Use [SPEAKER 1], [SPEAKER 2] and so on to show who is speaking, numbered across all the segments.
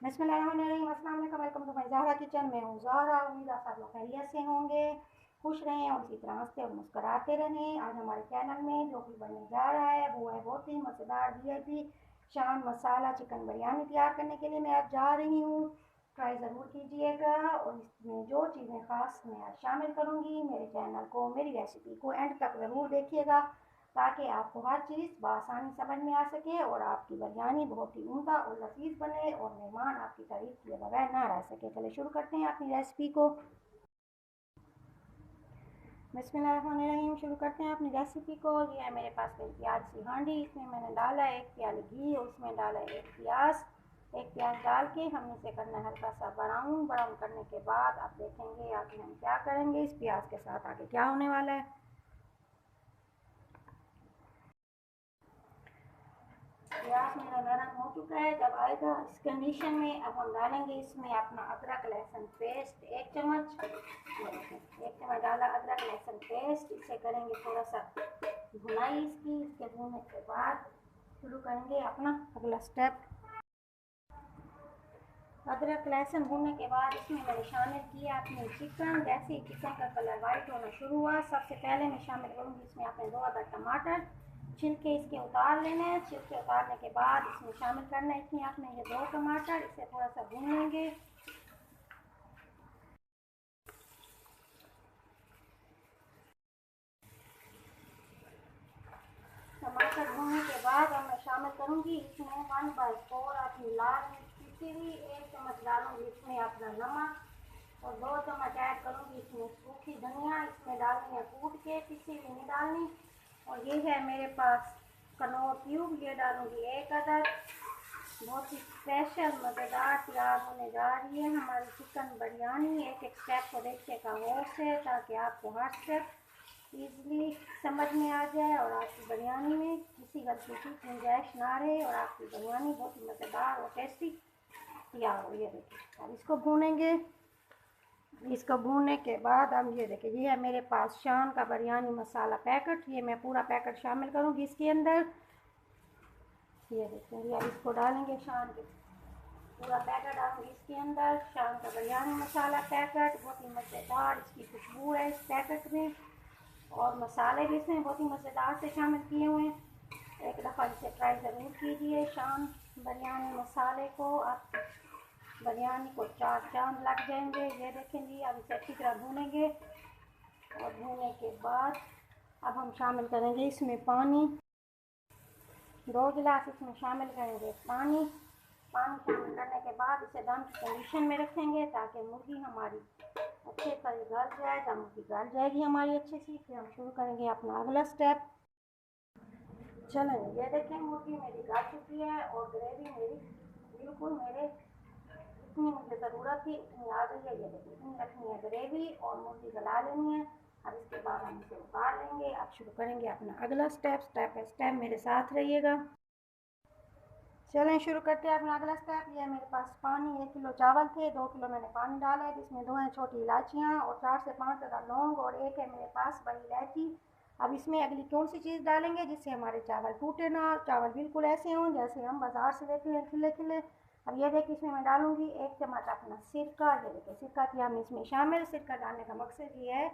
[SPEAKER 1] बिस्मिल्लाहिर्रहमानिर्रहीम। अस्सलाम वालेकुम, welcome to my Zahra kitchen. मैं हूँ ज़हरा। उम्मीद आप सब लोग खैरियत से होंगे, खुश रहें और इसी तरह हंसते और मुस्कुराते रहें। आज हमारे चैनल में जो कि बनने जा रहा है वो है बहुत ही मज़ेदार वीआईपी शान मसाला चिकन बिरयानी। तैयार करने के लिए मैं आज जा रही हूँ। ट्राई ज़रूर कीजिएगा और इसमें जो चीज़ें ख़ास मैं आज शामिल करूँगी, मेरे चैनल को, मेरी रेसिपी को एंड तक ज़रूर देखिएगा ताकि आपको हर चीज़ बआसानी समझ में आ सके और आपकी बिरयानी बहुत ही उम्दा और लजीज बने और मेहमान आपकी तारीफ किए बगैर ना रह सके। चलिए शुरू करते हैं अपनी रेसिपी को। बिस्मिल्लाहिर्रहमानिर्रहीम। शुरू करते हैं अपनी रेसिपी को। ये है मेरे पास एक प्याज सी हांडी, इसमें मैंने डाला है 1 प्याली घी और उसमें डाला है एक प्याज डाल के हमने इसे करना है हल्का सा ब्राउन। ब्राउन करने के बाद आप देखेंगे आगे हम क्या करेंगे, इस प्याज के साथ आगे क्या होने वाला है। प्याज मेरा नरम हो चुका है। जब आएगा इस कंडीशन में अब हम डालेंगे इसमें अपना अदरक लहसुन पेस्ट 1 चम्मच। 1 चम्मच डाला अदरक लहसुन पेस्ट। इसे करेंगे थोड़ा सा भुनाई इसकी। इसके भूनने के बाद शुरू करेंगे अपना अगला स्टेप। अदरक लहसुन भूनने के बाद इसमें मैंने शामिल किया अपने चिकन। जैसे ही चिकन का कलर वाइट होना शुरू हुआ, सबसे पहले मैं शामिल करूँगी इसमें अपने 2 अदद टमाटर। छिलके इसके उतार लेने हैं। छिलके उतारने के बाद इसमें शामिल करना है इसमें आपने ये 2 टमाटर। इसे थोड़ा सा भून लेंगे। टमाटर भूनने के बाद अब मैं शामिल करूँगी इसमें 1/4 अपनी लाल मिर्च पीसी हुई। 1 चम्मच डालूंगी इसमें अपना नमक और 2 चम्मच ऐड करूँगी इसमें सूखी धनिया। इसमें डालनी है कूट के, पीसी हुई नहीं डालनी। और ये है मेरे पास कनौर क्यूब, ये डालूंगी 1 अदद। बहुत ही स्पेशल मज़ेदार तैयार होने जा रही है हमारी चिकन बिरयानी। एक एक स्टेप को देखिएगा गौर से ताकि आपको हर स्टेप ईज़िली समझ में आ जाए और आपकी बिरयानी में किसी गलती की गुंजाइश ना रहे और आपकी बिरयानी बहुत ही मज़ेदार और टेस्टी तैयार हो। ये देखिए अब इसको भूनेंगे। इसको भूनने के बाद हम ये देखिए ये है मेरे पास शान का बिरयानी मसाला पैकेट। ये मैं पूरा पैकेट शामिल करूँगी इसके अंदर। ये देखिए अब इसको डालेंगे शान के पूरा पैकेट डालूंगी इसके अंदर। शान का बिरयानी मसाला पैकेट बहुत ही मज़ेदार इसकी खुशबू है इस पैकेट में और मसाले भी इसमें बहुत ही मज़ेदार से शामिल किए हुए हैं। एक दफ़ा इसे ट्राई ज़रूर कीजिए शान बिरयानी मसाले को, आप बिरयानी को 4 चांद लग जाएंगे। ये देखें जी अब इसे अच्छी तरह भूनेंगे और भूनने के बाद अब हम शामिल करेंगे इसमें पानी। 2 गिलास इसमें शामिल करेंगे पानी। पानी शामिल करने के बाद इसे दम की कंडीशन में रखेंगे ताकि मुर्गी हमारी अच्छे से गल जाए। जब मुर्गी गल जाएगी हमारी अच्छे से, फिर हम शुरू करेंगे अपना अगला स्टेप। चलें ये देखें मुर्गी मेरी गल चुकी है और ग्रेवी मेरी बिल्कुल मेरे जितनी मुझे ज़रूरत थी उतनी आ गई है। ये देखिए इतनी रखनी है ग्रेवी और मुर्गी गला लेनी है। अब इसके बाद हम इसे उतार लेंगे। अब शुरू करेंगे अपना अगला स्टेप। स्टेप बाय स्टेप मेरे साथ रहिएगा। चलें शुरू करते हैं अपना अगला स्टेप। ये मेरे पास पानी 1 किलो चावल थे, 2 किलो मैंने पानी डाला है जिसमें 2 हैं छोटी इलायचियाँ और 4 से 5 अदद लौंग और 1 है मेरे पास बड़ी इलायची। अब इसमें अगली कौन सी चीज़ डालेंगे जिससे हमारे चावल टूटे ना, चावल बिल्कुल ऐसे हों जैसे हम बाज़ार से लेते हैं खिले खिले। अब ये देखिए इसमें मैं डालूँगी 1 चम्मच अपना सिरका। ये देखिए सिरका किया हमने इसमें शामिल। सिरका डालने का मकसद ये है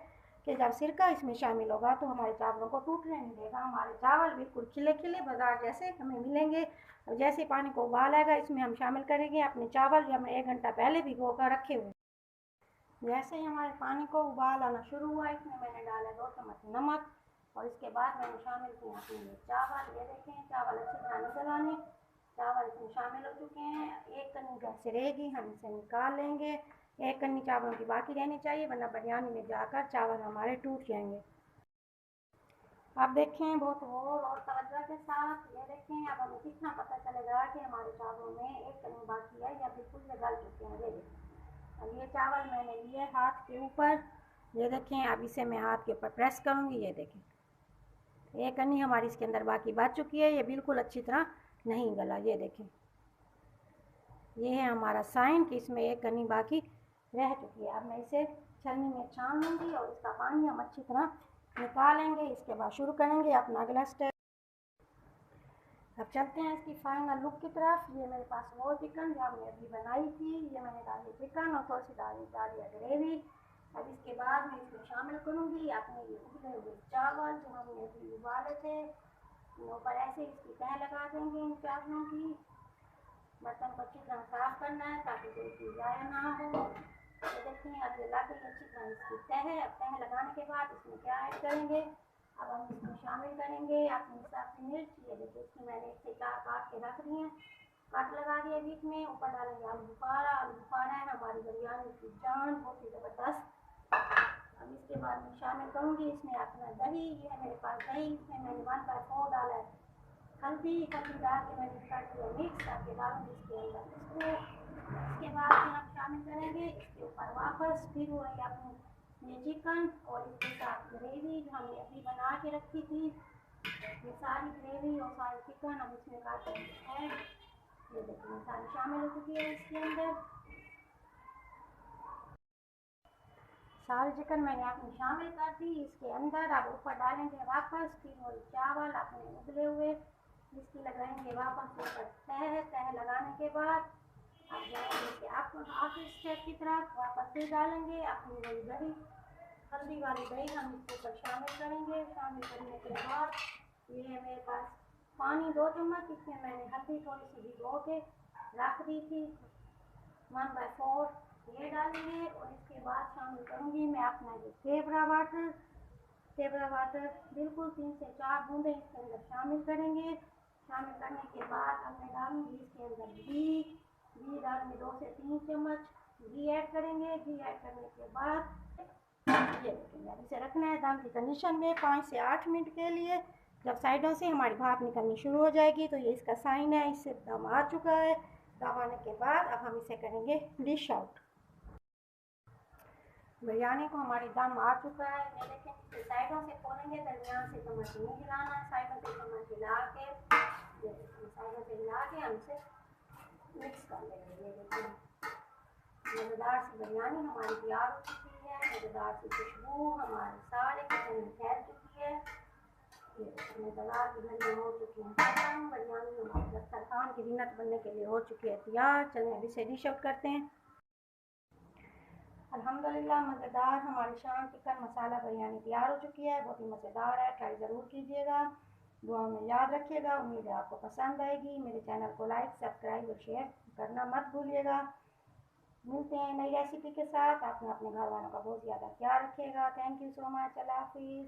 [SPEAKER 1] कि जब सिरका इसमें शामिल होगा तो हमारे चावलों को टूटने नहीं देगा। हमारे चावल बिल्कुल खिले खिले बाज़ार जैसे हमें मिलेंगे। और जैसे पानी को उबाल आएगा इसमें हम शामिल करेंगे अपने चावल जो हमने 1 घंटा पहले भिगो कर रखे हुए। जैसे ही हमारे पानी को उबाल आना शुरू हुआ इसमें मैंने डाला 2 चम्मच नमक और इसके बाद मैंने शामिल किया अपने चावल। ये देखें चावल अच्छी तरह निकल आने, चावल इसमें शामिल हो चुके हैं। 1 कन्नी जैसे रहेगी हम इसे निकाल लेंगे। 1 कन्नी चावलों की बाकी रहनी चाहिए वरना बिरयानी में जाकर चावल हमारे टूट जाएंगे। आप देखें बहुत गौर और तवज्जो के साथ। ये देखें अब हमें कितना पता चलेगा कि हमारे चावलों में 1 कनी बाकी है या बिल्कुल से गल चुके हैं। ये देखें अब ये चावल मैंने लिए हाथ के ऊपर। ये देखें अब इसे मैं हाथ के ऊपर प्रेस करूँगी। ये देखें 1 कनी हमारी इसके अंदर बाकी बच चुकी है। ये बिल्कुल अच्छी तरह नहीं गला। ये देखें ये है हमारा साइन कि इसमें 1 कनी बाकी रह चुकी है। अब मैं इसे छलनी में छान लूँगी और इसका पानी हम अच्छी तरह निकालेंगे। इसके बाद शुरू करेंगे अपना अगला स्टेप। अब चलते हैं इसकी फाइनल लुक की तरफ। ये मेरे पास वो चिकन जो हमने अभी बनाई थी, ये मैंने डाली चिकन और थोड़ी सी डाली ग्रेवी। अब इसके बाद मैं इसमें शामिल करूँगी अपने ये उबले हुए चावल जो हमने अभी उबाले थे। ऊपर ऐसे इसकी तह लगा देंगे इन चावलों की। बर्तन को अच्छी तरह साफ करना है ताकि कोई चीज़ ज़ाया ना हो। तो देखें अब ये लग गई अच्छी तरह इसकी तह। अब तह लगाने के बाद इसमें क्या ऐड करेंगे, अब हम इसमें शामिल करेंगे अपने हिसाब से मिर्च। ये देखिए इसमें मैंने 1 से 4 काट के रख दी हैं, कट लगा दिए बीच में। ऊपर डालेंगे आलू बुखारा। आलू बुखारा है हमारी बिरयानी की जान, बहुत ही ज़बरदस्त। अब इसके बाद मैं शामिल करूँगी इसमें अपना दही। ये है मेरे पास दही, इसमें मैंने 1/4 डाला है हल्दी डाल के मैंने कर दिया मिक्स करके डालूंगी इसके अंदर इसको। इसके बाद फिर हम शामिल करेंगे इसके ऊपर वापस फिर वही अपनी ये चिकन और इसके साथ ग्रेवी जो हमने अभी बना के रखी थी। ये सारी ग्रेवी और सारी चिकन हम इसमें काट है। ये देखिए सारी शामिल हो चुकी है इसके अंदर। सारी चिकन मैंने अपनी शामिल कर दी इसके अंदर। अब ऊपर डालेंगे वापस फिर वही चावल अपने उबले हुए, इसकी लगाएंगे वापस ऊपर तह लगाने के बाद अब जाएंगे आप आखिरी स्टेप की तरफ। वापस फिर डालेंगे अपनी वही दही, हल्दी वाली दही हम इसके ऊपर शामिल करेंगे। शामिल करने के बाद ये है मेरे पास पानी 2 चम्मच, इसमें मैंने हल्दी थोड़ी सी भिगो के रख दी थी। 1/4 ये डालेंगे और इसके बाद शामिल करूँगी मैं अपना ये केवड़ा वाटर। केवड़ा वाटर बिल्कुल 3 से 4 बूंदे इसके अंदर शामिल करेंगे। शामिल करने के बाद अब मैं डालूँगी इसके अंदर घी डालूँगी 2 से 3 चम्मच घी ऐड करेंगे। घी ऐड करने के बाद ये देखेंगे अब इसे रखना है दम की कंडीशन में 5 से 8 मिनट के लिए। जब साइडों से हमारी भाप निकलनी शुरू हो जाएगी तो ये इसका साइन है, इससे दम आ चुका है। दम आने के बाद अब हम इसे करेंगे डिश आउट। बिरयानी को हमारी दम आ चुका है। ये देखें इसे साइडों से खोलेंगे, दरमियान से चम्मच नहीं हिलाना है, साइडों से चम्मच हिला के साइडों से हिला के हम इसे मिक्स कर लेंगे। ये देखिए मज़ेदार सी बिरयानी हमारी तैयार हो चुकी है। मज़ेदार सी खुशबू हमारे सारे किचन में फैल चुकी है। ये मज़ेदार की बिरयानी हो चुकी है खत्म। बिरयानी हमारे दस्तरखान की ज़ीनत बनने के लिए हो चुकी है तैयार। चलें अब इसे डिश आउट करते हैं। अल्हम्दुलिल्लाह मज़ेदार हमारी शान चिकन मसाला बिरयानी तैयार हो चुकी है। बहुत ही मज़ेदार है, ट्राई ज़रूर कीजिएगा। दुआ में याद रखिएगा। उम्मीद है आपको पसंद आएगी। मेरे चैनल को लाइक सब्सक्राइब और शेयर करना मत भूलिएगा। मिलते हैं नई रेसिपी के साथ। आपने अपने घर वालों का बहुत ज़्यादा ख्याल रखिएगा। Thank you so much. अल्लाह हाफिज़।